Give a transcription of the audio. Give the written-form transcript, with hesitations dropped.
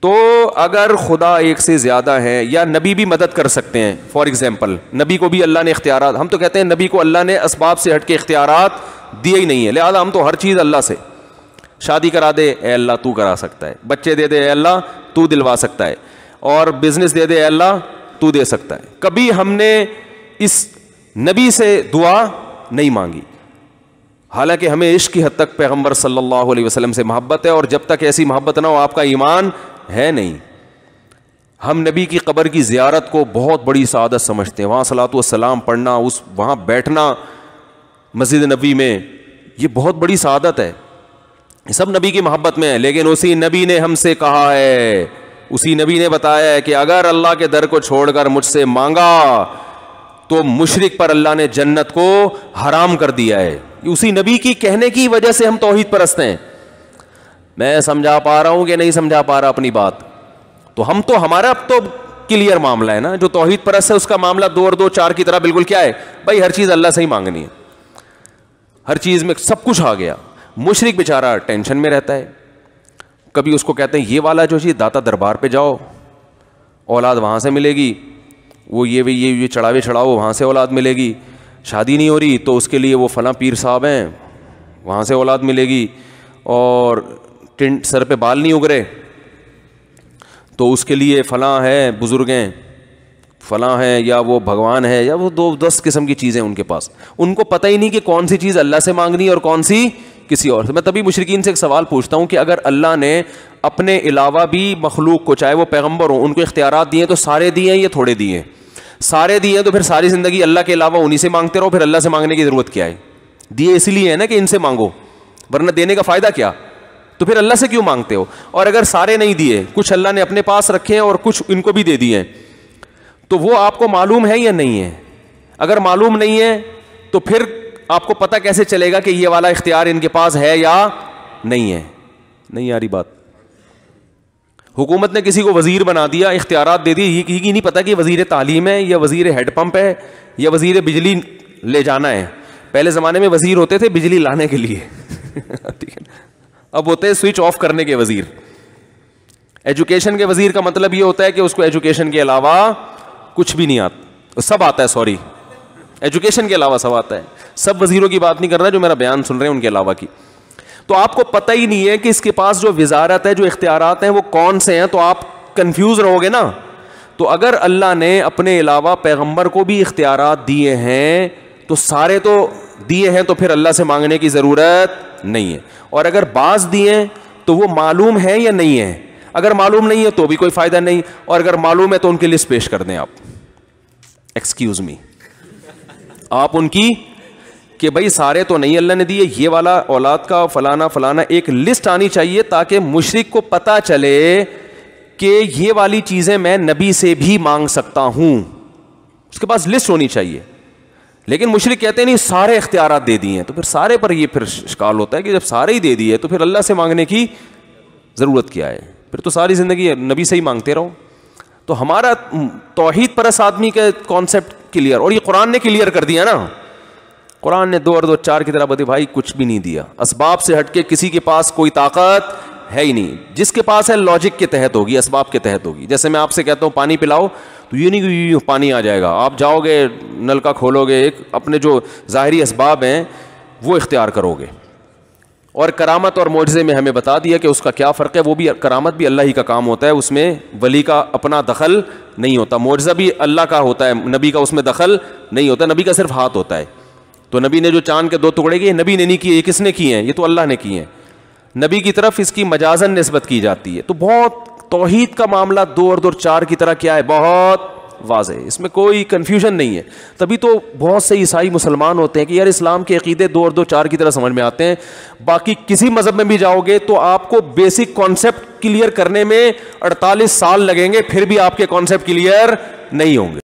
تو اگر خدا ایک سے زیادہ ہے یا نبی بھی مدد کر سکتے ہیں، فار ایگزامپل نبی کو بھی اللہ نے اختیارات، ہم تو کہتے ہیں نبی کو اللہ نے اسباب سے ہٹ کے اختیارات دیے ہی نہیں ہے، لہذا ہم تو ہر چیز اللہ سے، شادی کرا دے اے اللہ تو کرا سکتا ہے، بچے دے دے اے اللہ تو دلوا سکتا ہے، اور بزنس دے دے اے اللہ تو دے سکتا ہے. کبھی ہم نے اس نبی سے دعا نہیں مانگی، حالانکہ ہمیں عشق کی حد تک پیغمبر صلی اللہ علیہ وسلم سے محبت ہے، اور جب تک ایسی محبت نہ ہو آپ کا ایمان ہے نہیں. ہم نبی کی قبر کی زیارت کو بہت بڑی سعادت سمجھتے ہیں، وہاں صلاۃ والسلام پڑھنا، وہاں بیٹھنا مسجد نبی میں، یہ بہت بڑی سعادت ہے، سب نبی کی محبت میں ہے. لیکن اسی نبی نے ہم سے کہا ہے، اسی نبی نے بتایا ہے کہ اگر اللہ کے در کو چھوڑ کر مجھ سے مانگا تو مشرک پر اللہ نے جنت کو حرام کر دیا ہے. اسی نبی کی کہنے کی وجہ سے ہم توحید پرست ہیں. میں سمجھا پا رہا ہوں کہ نہیں سمجھا پا رہا اپنی بات؟ تو ہم تو ہمارا اب تو کلیئر معاملہ ہے نا. جو توحید پرست ہے اس کا معاملہ 2 اور 2 4 کی طرح بالکل کیا ہے بھائی، ہر چیز اللہ سے ہی مانگنی ہے، ہر چیز میں سب کچھ آ گیا. مشرک بیچارہ ٹینشن میں رہتا ہے، کبھی اس کو کہتے ہیں یہ والا جو چیز داتا دربار پہ جاؤ اولاد وہاں سے ملے گی، وہ یہ چڑھاوے چڑھاؤ وہاں سے اولاد ملے گی، شادی نہیں ہو رہی تو اس کے لیے وہ فلاں پیر صاحب ہیں وہاں سے اولاد ملے گی، اور سر پہ بال نہیں اگ رہے تو اس کے لیے فلاں ہے بزرگ ہیں فلاں ہے، یا وہ بھگوان ہے، یا وہ 10 قسم کی چیزیں ان کے پاس. ان کو پتہ ہی نہیں کہ کون سی چیز اللہ سے مانگنی ہے اور کون سی کسی اور سے. میں تبھی مشرکین سے ایک سوال پوچھتا ہوں کہ اگر اللہ نے اپنے علاوہ بھی مخلوق کو، چاہے وہ پیغمبر ہوں، ان کو اختیارات دیے تو سارے دیے ہیں یا تھوڑے دیے ہیں؟ سارے دیے ہیں تو پھر ساری زندگی اللہ کے علاوہ انہی سے مانگتے رہو، پھر اللہ سے مانگنے کی ضرورت کیا ہے؟ دیے اس لیے ہے نا کہ ان سے مانگو، ورنہ دینے کا فائدہ کیا؟ تو پھر اللہ سے کیوں مانگتے ہو؟ اور اگر سارے نہیں دیے، کچھ اللہ نے اپنے پاس رکھے ہیں اور کچھ ان کو بھی دے دیے ہیں، تو وہ آپ کو معلوم ہے یا نہیں ہے؟ اگر معلوم نہیں ہے تو پھر آپ کو پتہ کیسے چلے گا کہ یہ والا اختیار ان کے پاس ہے یا نہیں ہے؟ نہیں آ رہی بات؟ حکومت نے کسی کو وزیر بنا دیا، اختیارات دے دی، یہ نہیں پتا کہ وزیر تعلیم ہے یا وزیر ہیڈ پمپ ہے یا وزیر بجلی لے جانا ہے. پہلے زمانے میں وزیر ہوتے تھے بجلی لانے کے لیے اب ہوتے ہیں سوئچ آف کرنے کے وزیر. ایجوکیشن کے وزیر کا مطلب یہ ہوتا ہے کہ اس کو ایجوکیشن کے علاوہ کچھ بھی نہیں آتا، سب آتا ہے، سوری ایجوکیشن کے علاوہ سب آتا ہے. سب وزیروں کی بات نہیں کر رہا جو میرا بیان سن رہے ہیں ان کے علاوہ کی. تو آپ کو پتہ ہی نہیں ہے کہ اس کے پاس جو وزارت ہے، جو اختیارات ہیں وہ کون سے ہیں، تو آپ کنفیوز رہو گے نا. تو اگر اللہ نے اپنے علاوہ پیغمبر کو بھی اختیارات دیے ہیں تو سارے تو دیے ہیں، تو پھر اللہ سے مانگنے کی ضرورت نہیں ہے. اور اگر بعض دیے ہیں تو وہ معلوم ہے یا نہیں ہے؟ اگر معلوم نہیں ہے تو بھی کوئی فائدہ نہیں، اور اگر معلوم ہے تو ان کی لسٹ پیش کر دیں آپ، ایکسکیوز می، آپ ان کی کہ بھائی سارے تو نہیں اللہ نے دیے، یہ والا اولاد کا فلانا فلانا، ایک لسٹ آنی چاہیے تاکہ مشرک کو پتہ چلے کہ یہ والی چیزیں میں نبی سے بھی مانگ سکتا ہوں. اس کے پاس لسٹ ہونی چاہیے. لیکن مشرک کہتے ہیں نہیں سارے اختیارات دے دیے ہیں، تو پھر سارے پر یہ پھر اشکال ہوتا ہے کہ جب سارے ہی دے دیے تو پھر اللہ سے مانگنے کی ضرورت کیا ہے؟ پھر تو ساری زندگی نبی سے ہی مانگتے رہو. تو ہمارا توحید پرست آدمی کا کانسیپٹ کلیئر، اور یہ قرآن نے کلیئر کر دیا نا. قرآن نے 2 اور 2 4 کی طرح بتا بھائی کچھ بھی نہیں دیا. اسباب سے ہٹ کے کسی کے پاس کوئی طاقت ہے ہی نہیں. جس کے پاس ہے لاجک کے تحت ہوگی، اسباب کے تحت ہوگی. جیسے میں آپ سے کہتا ہوں پانی پلاؤ تو یہ نہیں کہ پانی آ جائے گا، آپ جاؤ گے نل کا کھولو گے، ایک اپنے جو ظاہری اسباب ہیں وہ اختیار کرو گے. اور کرامت اور معجزے میں ہمیں بتا دیا کہ اس کا کیا فرق ہے. وہ بھی کرامت بھی اللہ ہی کا کام ہوتا ہے، اس میں ولی کا اپنا دخل نہیں ہوتا. معجزہ بھی اللہ کا ہوتا ہے، نبی کا اس میں دخل نہیں ہوتا. نبی کا صرف ہاتھ ہوتا ہے. تو نبی نے جو چاند کے 2 ٹکڑے کیے نبی نے نہیں کیے، یہ کس نے کیے ہیں؟ یہ تو اللہ نے کیے ہیں. نبی کی طرف اس کی مجازن نسبت کی جاتی ہے. تو بہت توحید کا معاملہ 2 اور 2 4 کی طرح کیا ہے، بہت واضح ہے، اس میں کوئی کنفیوژن نہیں ہے. تبھی تو بہت سے عیسائی مسلمان ہوتے ہیں کہ یار اسلام کے عقیدے 2 اور 2 4 کی طرح سمجھ میں آتے ہیں. باقی کسی مذہب میں بھی جاؤ گے تو آپ کو بیسک کانسیپٹ کلیئر کرنے میں 48 سال لگیں گے، پھر بھی آپ کے کانسیپٹ کلیئر نہیں ہوں گے.